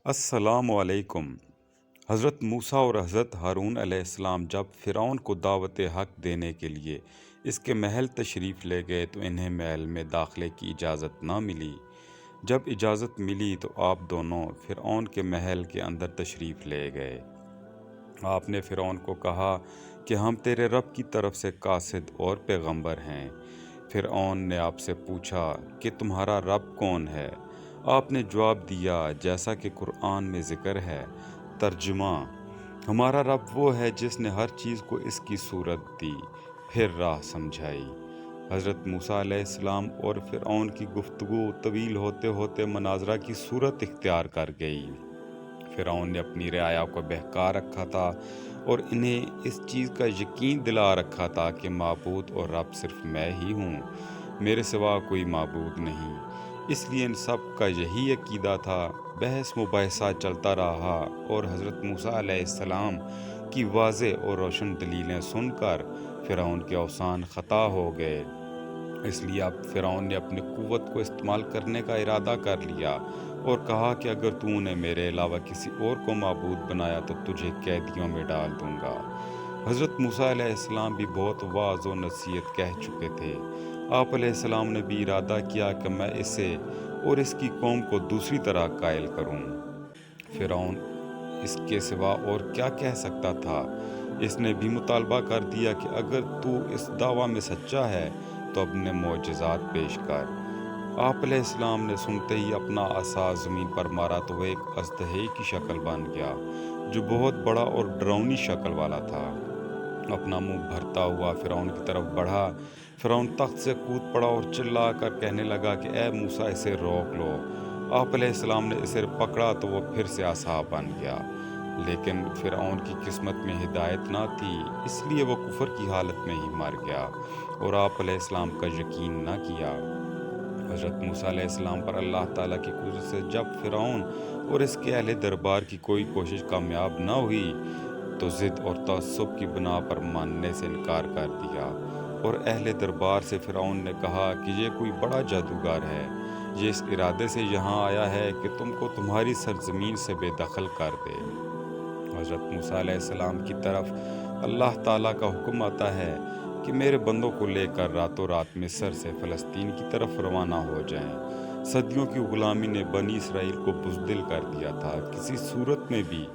السلام علیکم۔ حضرت موسیٰ اور حضرت ہارون علیہ السلام جب فرعون کو دعوت حق دینے کے لیے اس کے محل تشریف لے گئے تو انہیں محل میں داخلے کی اجازت نہ ملی۔ جب اجازت ملی تو آپ دونوں فرعون کے محل کے اندر تشریف لے گئے۔ آپ نے فرعون کو کہا کہ ہم تیرے رب کی طرف سے قاصد اور پیغمبر ہیں۔ فرعون نے آپ سے پوچھا کہ تمہارا رب کون ہے؟ آپ نے جواب دیا جیسا کہ قرآن میں ذکر ہے۔ ترجمہ: ہمارا رب وہ ہے جس نے ہر چیز کو اس کی صورت دی، پھر راہ سمجھائی۔ حضرت موسیٰ علیہ السلام اور فرعون کی گفتگو طویل ہوتے ہوتے مناظرہ کی صورت اختیار کر گئی۔ فرعون نے اپنی رعایا کو بہکا رکھا تھا اور انہیں اس چیز کا یقین دلا رکھا تھا کہ معبود اور رب صرف میں ہی ہوں، میرے سوا کوئی معبود نہیں۔ اس لیے ان سب کا یہی عقیدہ تھا۔ بحث مباحثہ چلتا رہا اور حضرت موسیٰ علیہ السلام کی واضح اور روشن دلیلیں سن کر فرعون کے اوثان خطا ہو گئے۔ اس لیے اب فرعون نے اپنی قوت کو استعمال کرنے کا ارادہ کر لیا اور کہا کہ اگر تو نے میرے علاوہ کسی اور کو معبود بنایا تو تجھے قیدیوں میں ڈال دوں گا۔ حضرت موسیٰ علیہ السلام بھی بہت واعظ و نصیحت کہہ چکے تھے۔ آپ علیہ السلام نے بھی ارادہ کیا کہ میں اسے اور اس کی قوم کو دوسری طرح قائل کروں۔ فرعون اس کے سوا اور کیا کہہ سکتا تھا؟ اس نے بھی مطالبہ کر دیا کہ اگر تو اس دعویٰ میں سچا ہے تو اپنے معجزات پیش کر۔ آپ علیہ السلام نے سنتے ہی اپنا عصا زمین پر مارا تو وہ ایک اژدہے کی شکل بن گیا جو بہت بڑا اور ڈراؤنی شکل والا تھا۔ اپنا منہ بھرتا ہوا فرعون کی طرف بڑھا۔ فرعون تخت سے کود پڑا اور چلا کر کہنے لگا کہ اے موسیٰ، اسے روک لو۔ آپ علیہ السلام نے اسے پکڑا تو وہ پھر سے عصا بن گیا، لیکن فرعون کی قسمت میں ہدایت نہ تھی، اس لیے وہ کفر کی حالت میں ہی مر گیا اور آپ علیہ السلام کا یقین نہ کیا۔ حضرت موسیٰ علیہ السلام پر اللہ تعالیٰ کی قدرت سے جب فرعون اور اس کے اہل دربار کی کوئی کوشش کامیاب نہ ہوئی تو ضد اور تعصب کی بنا پر ماننے سے انکار کر دیا، اور اہل دربار سے فرعون نے کہا کہ یہ کوئی بڑا جادوگر ہے، یہ اس ارادے سے یہاں آیا ہے کہ تم کو تمہاری سرزمین سے بے دخل کر دے۔ حضرت موسیٰ علیہ السلام کی طرف اللہ تعالیٰ کا حکم آتا ہے کہ میرے بندوں کو لے کر راتوں رات مصر سے فلسطین کی طرف روانہ ہو جائیں۔ صدیوں کی غلامی نے بنی اسرائیل کو بزدل کر دیا تھا، کسی صورت میں بھی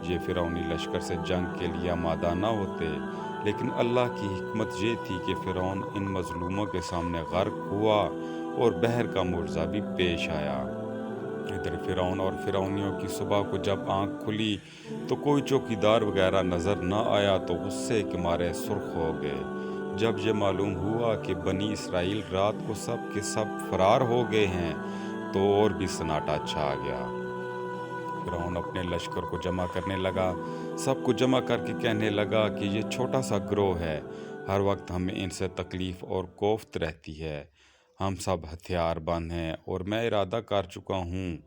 یہ فرعونی لشکر سے جنگ کے لیے آمادہ نہ ہوتے، لیکن اللہ کی حکمت یہ تھی کہ فرعون ان مظلوموں کے سامنے غرق ہوا اور بحر کا معجزہ بھی پیش آیا۔ ادھر فرعون اور فرعونیوں کی صبح کو جب آنکھ کھلی تو کوئی چوکیدار وغیرہ نظر نہ آیا تو غصے کے مارے سرخ ہو گئے۔ جب یہ معلوم ہوا کہ بنی اسرائیل رات کو سب کے سب فرار ہو گئے ہیں تو اور بھی سناٹا چھا گیا۔ فرعون اپنے لشکر کو جمع کرنے لگا، سب کو جمع کر کے کہنے لگا کہ یہ چھوٹا سا گروہ ہے، ہر وقت ہمیں ان سے تکلیف اور کوفت رہتی ہے۔ ہم سب ہتھیار بند ہیں اور میں ارادہ کر چکا ہوں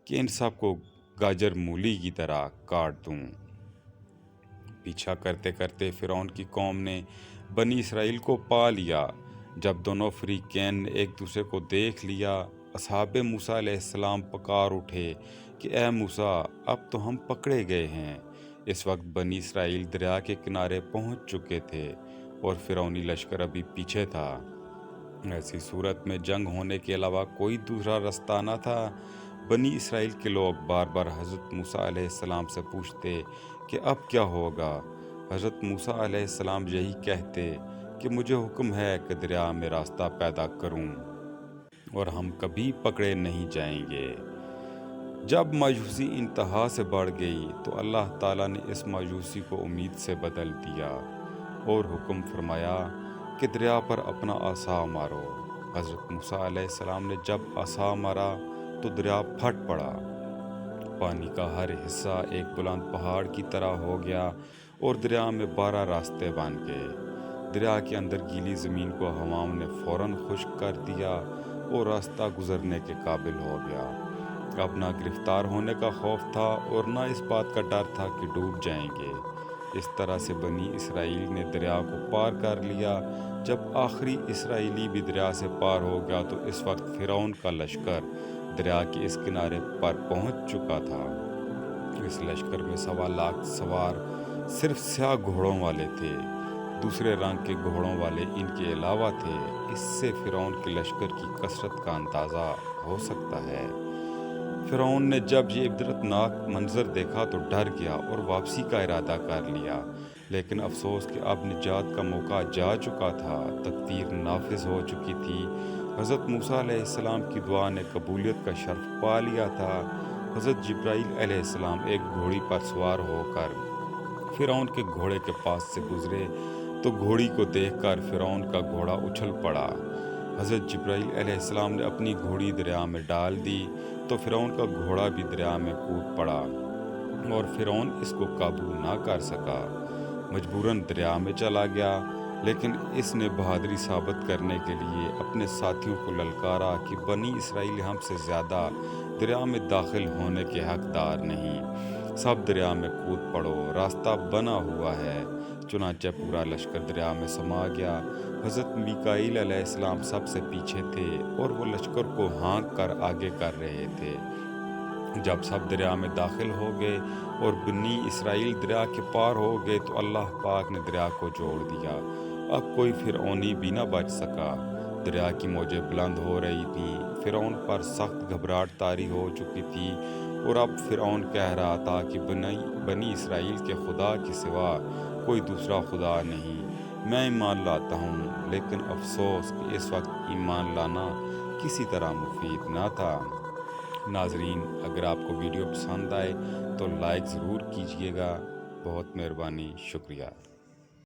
کہ ان سب کو گاجر مولی کی طرح کاٹ دوں۔ پیچھا کرتے کرتے فرعون کی قوم نے بنی اسرائیل کو پا لیا۔ جب دونوں فریقین نے ایک دوسرے کو دیکھ لیا، اصحاب موسیٰ علیہ السلام پکار اٹھے کہ اے موسیٰ، اب تو ہم پکڑے گئے ہیں۔ اس وقت بنی اسرائیل دریا کے کنارے پہنچ چکے تھے اور فرعونی لشکر ابھی پیچھے تھا۔ ایسی صورت میں جنگ ہونے کے علاوہ کوئی دوسرا رستہ نہ تھا۔ بنی اسرائیل کے لوگ بار بار حضرت موسیٰ علیہ السلام سے پوچھتے کہ اب کیا ہوگا؟ حضرت موسیٰ علیہ السلام یہی کہتے کہ مجھے حکم ہے کہ دریا میں راستہ پیدا کروں اور ہم کبھی پکڑے نہیں جائیں گے۔ جب مایوسی انتہا سے بڑھ گئی تو اللہ تعالیٰ نے اس مایوسی کو امید سے بدل دیا اور حکم فرمایا کہ دریا پر اپنا عصا مارو۔ حضرت موسیٰ علیہ السلام نے جب عصا مارا تو دریا پھٹ پڑا۔ پانی کا ہر حصہ ایک بلند پہاڑ کی طرح ہو گیا اور دریا میں 12 راستے بن گئے۔ دریا کے اندر گیلی زمین کو ہواؤں نے فوراً خشک کر دیا اور راستہ گزرنے کے قابل ہو گیا۔ اب نہ گرفتار ہونے کا خوف تھا اور نہ اس بات کا ڈر تھا کہ ڈوب جائیں گے۔ اس طرح سے بنی اسرائیل نے دریا کو پار کر لیا۔ جب آخری اسرائیلی بھی دریا سے پار ہو گیا تو اس وقت فرعون کا لشکر دریا کے اس کنارے پر پہنچ چکا تھا۔ اس لشکر میں 1.25 لاکھ سوار صرف سیاہ گھوڑوں والے تھے، دوسرے رنگ کے گھوڑوں والے ان کے علاوہ تھے۔ اس سے فرعون کے لشکر کی کثرت کا اندازہ ہو سکتا ہے۔ فرعون نے جب یہ عبرتناک منظر دیکھا تو ڈر گیا اور واپسی کا ارادہ کر لیا، لیکن افسوس کہ اب نجات کا موقع جا چکا تھا، تقدیر نافذ ہو چکی تھی۔ حضرت موسیٰ علیہ السلام کی دعا نے قبولیت کا شرف پا لیا تھا۔ حضرت جبرائیل علیہ السلام ایک گھوڑی پر سوار ہو کر فرعون کے گھوڑے کے پاس سے گزرے تو گھوڑی کو دیکھ کر فرعون کا گھوڑا اچھل پڑا۔ حضرت جبرائیل علیہ السلام نے اپنی گھوڑی دریا میں ڈال دی تو فرعون کا گھوڑا بھی دریا میں کود پڑا اور فرعون اس کو قابو نہ کر سکا، مجبوراً دریا میں چلا گیا۔ لیکن اس نے بہادری ثابت کرنے کے لیے اپنے ساتھیوں کو للکارا کہ بنی اسرائیل ہم سے زیادہ دریا میں داخل ہونے کے حقدار نہیں، سب دریا میں کود پڑو، راستہ بنا ہوا ہے۔ چنانچہ پورا لشکر دریا میں سما گیا۔ حضرت میکائیل علیہ السلام سب سے پیچھے تھے اور وہ لشکر کو ہانک کر آگے کر رہے تھے۔ جب سب دریا میں داخل ہو گئے اور بنی اسرائیل دریا کے پار ہو گئے تو اللہ پاک نے دریا کو جوڑ دیا۔ اب کوئی فرعونی بھی نہ بچ سکا۔ دریا کی موجیں بلند ہو رہی تھیں، فرعون پر سخت گھبراہٹ طاری ہو چکی تھی اور اب فرعون کہہ رہا تھا کہ بنی اسرائیل کے خدا کے سوا کوئی دوسرا خدا نہیں، میں ایمان لاتا ہوں۔ لیکن افسوس کہ اس وقت ایمان لانا کسی طرح مفید نہ تھا۔ ناظرین، اگر آپ کو ویڈیو پسند آئے تو لائک ضرور کیجیے گا۔ بہت مہربانی، شکریہ۔